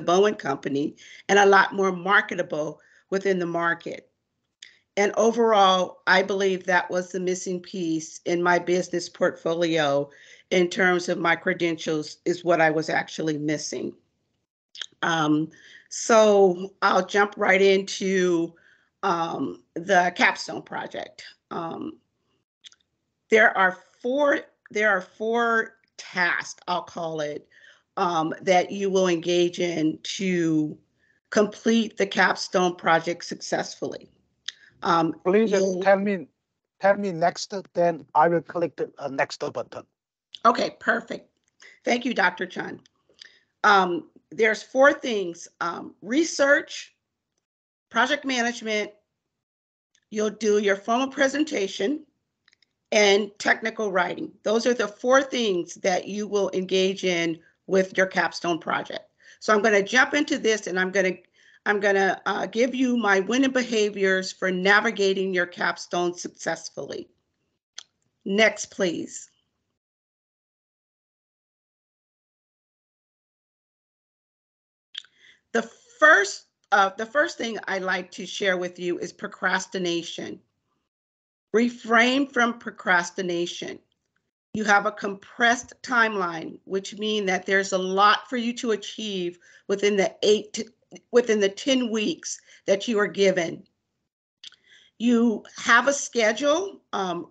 Bowen Company and a lot more marketable within the market. And overall, I believe that was the missing piece in my business portfolio in terms of my credentials, is what I was actually missing. So I'll jump right into the Capstone project. There are four tasks, I'll call it, that you will engage in to complete the Capstone project successfully. Please tell me next, then I will click the next button. Okay, perfect. Thank you, Dr. Chun. There's four things: research, project management, you'll do your formal presentation, and technical writing. Those are the four things that you will engage in with your Capstone project. So I'm going to jump into this, and I'm going to give you my winning behaviors for navigating your Capstone successfully. Next, please. The first thing I like to share with you is procrastination. Refrain from procrastination. You have a compressed timeline, which means that there's a lot for you to achieve within the 10 weeks that you are given. You have a schedule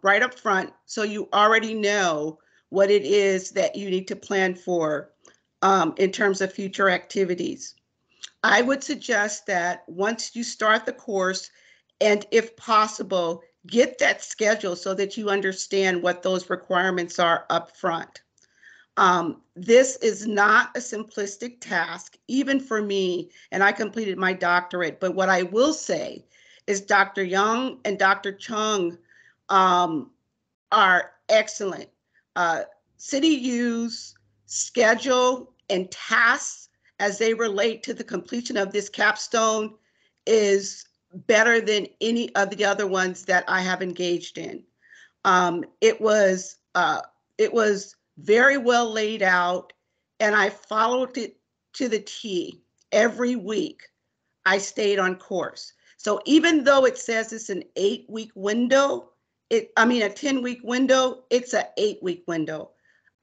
right up front, so you already know what it is that you need to plan for in terms of future activities. I would suggest that once you start the course, and if possible, get that schedule so that you understand what those requirements are up front. This is not a simplistic task, even for me, and I completed my doctorate, but what I will say is Dr. Young and Dr. Chung are excellent. City use, schedule, and tasks as they relate to the completion of this capstone is better than any of the other ones that I have engaged in. It was very well laid out, and I followed it to the T every week. I stayed on course. So even though it says it's an 8-week window, a 10-week window, it's an 8-week window.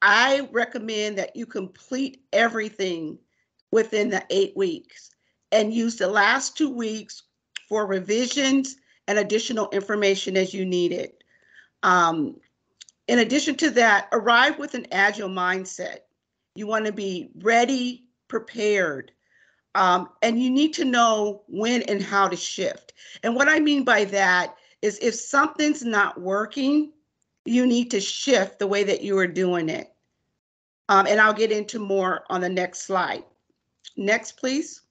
I recommend that you complete everything within the 8 weeks and use the last 2 weeks for revisions and additional information as you need it. In addition to that, arrive with an agile mindset. You want to be ready, prepared, and you need to know when and how to shift. And what I mean by that is if something's not working, you need to shift the way that you are doing it. And I'll get into more on the next slide. Next, please.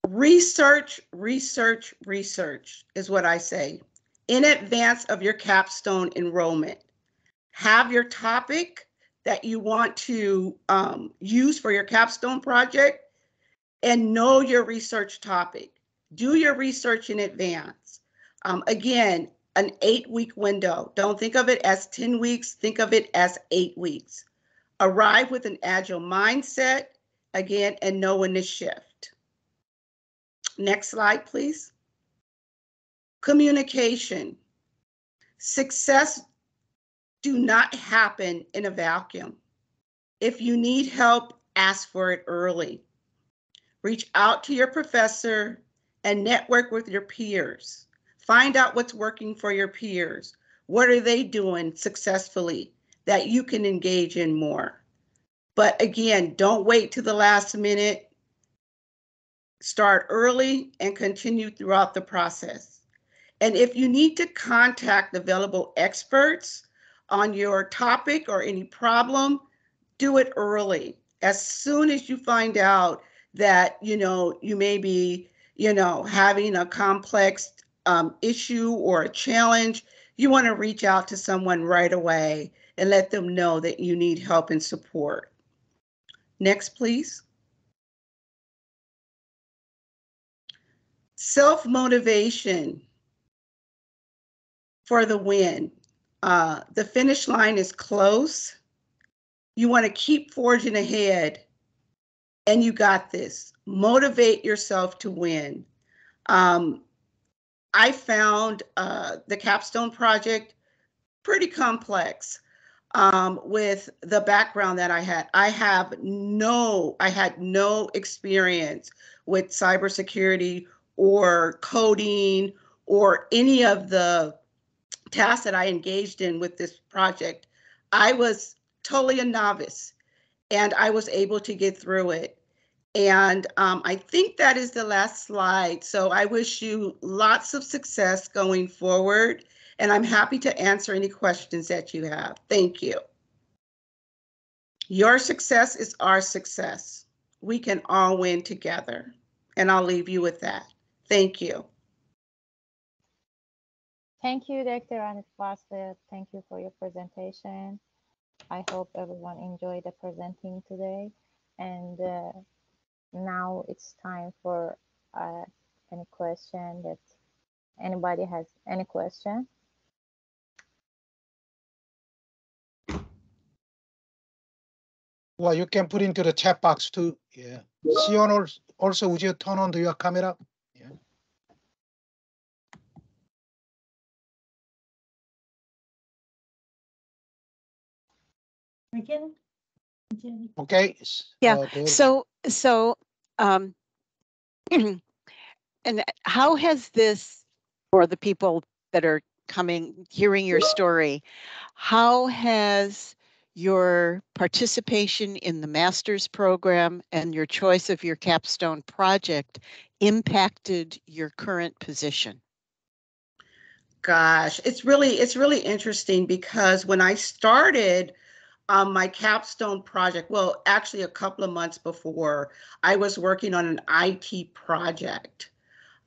Research, research, research is what I say. In advance of your capstone enrollment, have your topic that you want to use for your capstone project and know your research topic. Do your research in advance. Again, an 8-week window. Don't think of it as 10 weeks, think of it as 8 weeks. Arrive with an agile mindset, again, and know when to shift. Next slide, please. Communication. Success do not happen in a vacuum. If you need help, ask for it early. Reach out to your professor and network with your peers. Find out what's working for your peers. What are they doing successfully that you can engage in more? But again, don't wait to the last minute. Start early and continue throughout the process. And if you need to contact available experts on your topic or any problem, do it early. As soon as you find out that, you may be, having a complex issue or a challenge, you want to reach out to someone right away and let them know that you need help and support. Next, please. Self-motivation for the win. The finish line is close. You want to keep forging ahead and you got this. Motivate yourself to win. I found the Capstone project pretty complex with the background that I had. I had no experience with cybersecurity or coding or any of the tasks that I engaged in with this project. I was totally a novice, and I was able to get through it. And I think that is the last slide. So I wish you lots of success going forward. And I'm happy to answer any questions that you have. Thank you. Your success is our success. We can all win together. And I'll leave you with that. Thank you. Thank you, Dr. Annette Fulce. Thank you for your presentation. I hope everyone enjoyed the presenting today. And now it's time for any question that anybody has any question. Well, you can put into the chat box too. Yeah. Sion, also, would you turn on your camera? Yeah. Okay. Yeah. And how has this, for the people that are hearing your story, how has your participation in the master's program and your choice of your capstone project impacted your current position? Gosh, it's really interesting because when I started my capstone project, well, actually a couple of months before, I was working on an IT project.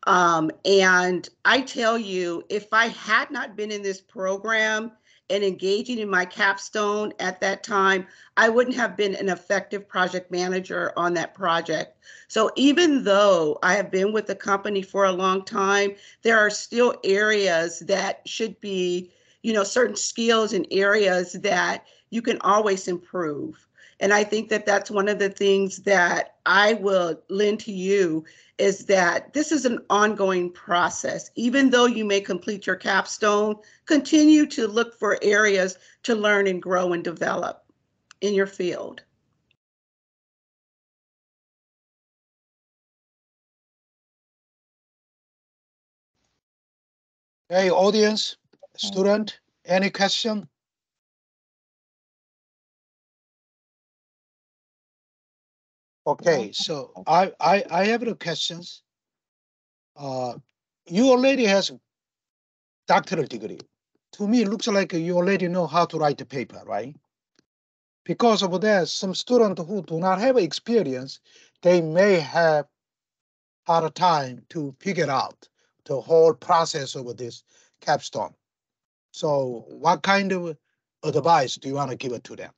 And I tell you, if I had not been in this program and engaging in my capstone at that time, I wouldn't have been an effective project manager on that project. So even though I have been with the company for a long time, there are still areas that should be, certain skills and areas that you can always improve. And I think that that's one of the things that I will lend to you is that this is an ongoing process. Even though you may complete your capstone, continue to look for areas to learn and grow and develop in your field. Hey, audience, student, any question? Okay, so I have the questions. You already has doctoral degree. To me, it looks like you already know how to write the paper, right? Because of that, some students who do not have experience, they may have hard time to figure out the whole process of this capstone. So what kind of advice do you want to give it to them?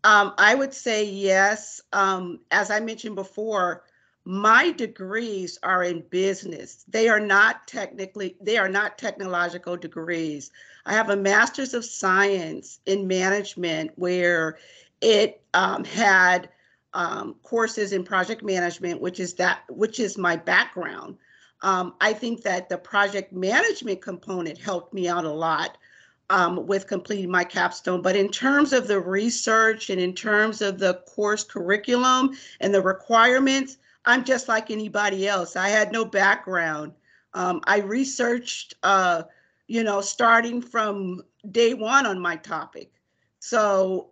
I would say yes. As I mentioned before, my degrees are in business. They are not technological degrees. I have a master's of science in management where it had courses in project management, which is my background. I think that the project management component helped me out a lot with completing my capstone. But in terms of the research and in terms of the course curriculum and the requirements, I'm just like anybody else. I had no background. I researched, starting from day one on my topic. So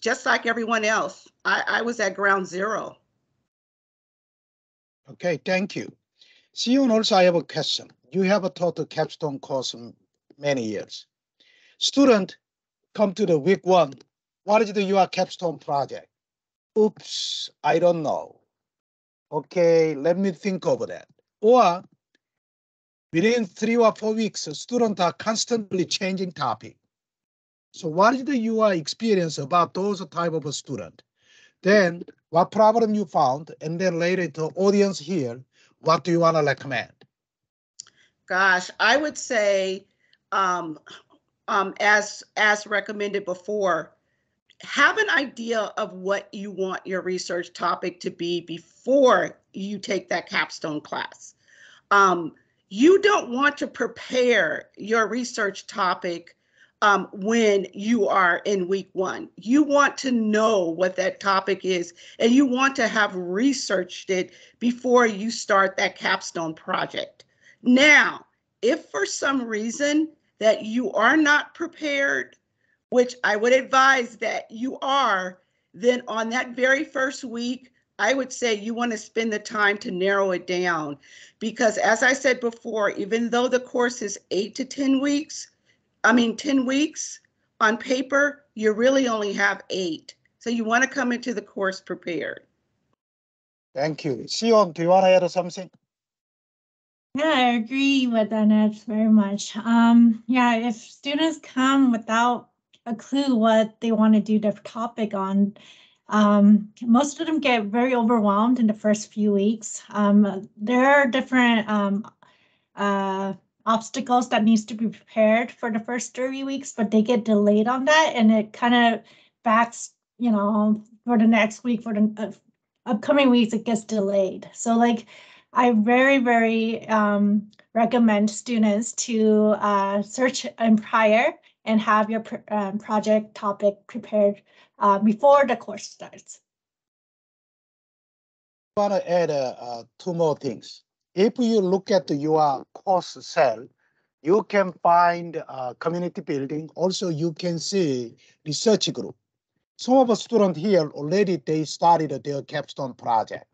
just like everyone else, I was at ground zero. Okay, thank you. Sion, also I have a question. You have taught the capstone course many years. Student come to the week one. What is your capstone project? Oops, I don't know. Okay, let me think over that. Or within 3 or 4 weeks, students are constantly changing topic. So what is your experience about those type of a student? Then what problem you found, and then later the audience here, what do you want to recommend? Gosh, I would say, as recommended before, have an idea of what you want your research topic to be before you take that capstone class. You don't want to prepare your research topic when you are in week one. You want to know what that topic is, and you want to have researched it before you start that capstone project. Now, if for some reason that you are not prepared, which I would advise that you are, then on that very first week, I would say you want to spend the time to narrow it down. Because as I said before, even though the course is 8 to 10 weeks, 10 weeks on paper, you really only have 8. So you want to come into the course prepared. Thank you. Sion, do you want to add something? Yeah, I agree with Annette very much. Yeah, if students come without a clue what they want to do their topic on, most of them get very overwhelmed in the first few weeks. There are different obstacles that needs to be prepared for the first 30 weeks, but they get delayed on that, and it kind of backs, for the next week, for the upcoming weeks, it gets delayed. So like, I very, very recommend students to search in prior and have your project topic prepared before the course starts. I want to add 2 more things. If you look at your course cell, you can find community building. Also, you can see research group. Some of the students here already, they started their capstone project.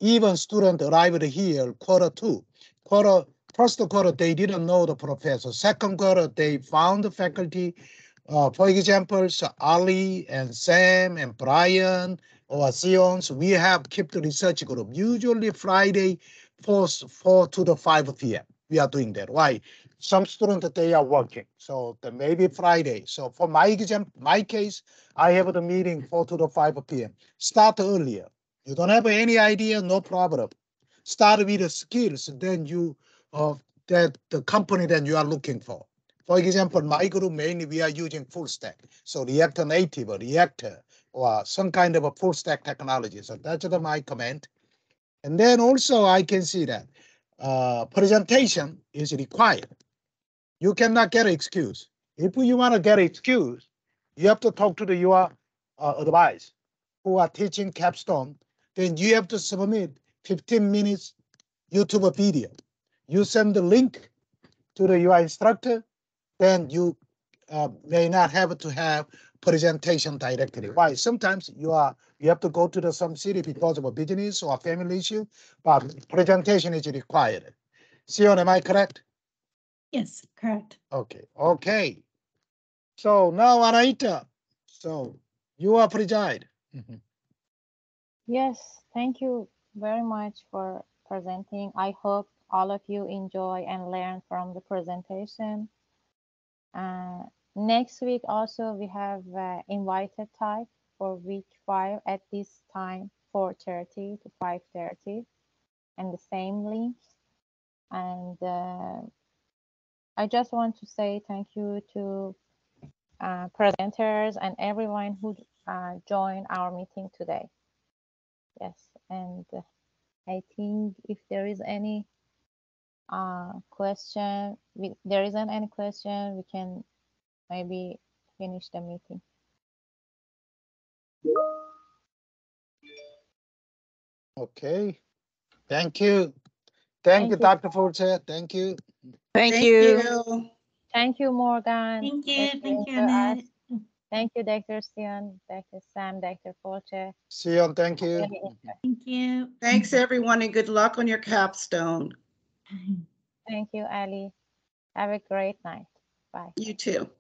Even students arrived here Q2. First quarter, they didn't know the professor. Second quarter, they found the faculty. For example, Ali and Sam and Brian or Sions, we have kept the research group. Usually Friday, 4 to 5 p.m. We are doing that. Why? Some students, they are working. So maybe Friday. So for my case, I have the meeting 4 to 5 p.m. Start earlier. You don't have any idea, no problem. Start with the skills, then you that the company that you are looking for. For example, my group mainly we are using full stack. So React Native, React, or some kind of a full stack technology. So that's my comment. And then also I can see that presentation is required. You cannot get an excuse. If you want to get an excuse, you have to talk to your advice who are teaching Capstone. Then you have to submit 15 minutes YouTube video. You send the link to your instructor, then you may not have to have presentation directly. Why? Sometimes you have to go to some city because of a business or a family issue, but presentation is required. Sion, am I correct? Yes, correct. Okay. So now, Anaita, so you are preside. Yes, thank you very much for presenting. I hope all of you enjoy and learn from the presentation. Next week also we have invited type for week 5 at this time, 4:30 to 5:30, and the same links. And I just want to say thank you to presenters and everyone who joined our meeting today. Yes, and I think if there is any question, there isn't any question, we can maybe finish the meeting. Okay. Thank you. Thank you, Dr. Fulce. Thank you. Thank you. Thank you, Morgan. Thank you, Annette. Thank you, Dr. Sion, Dr. Sam, Dr. Fulce. Sion, thank you. Thank you. Thanks, everyone, and good luck on your capstone. Thank you, Ali. Have a great night. Bye. You too.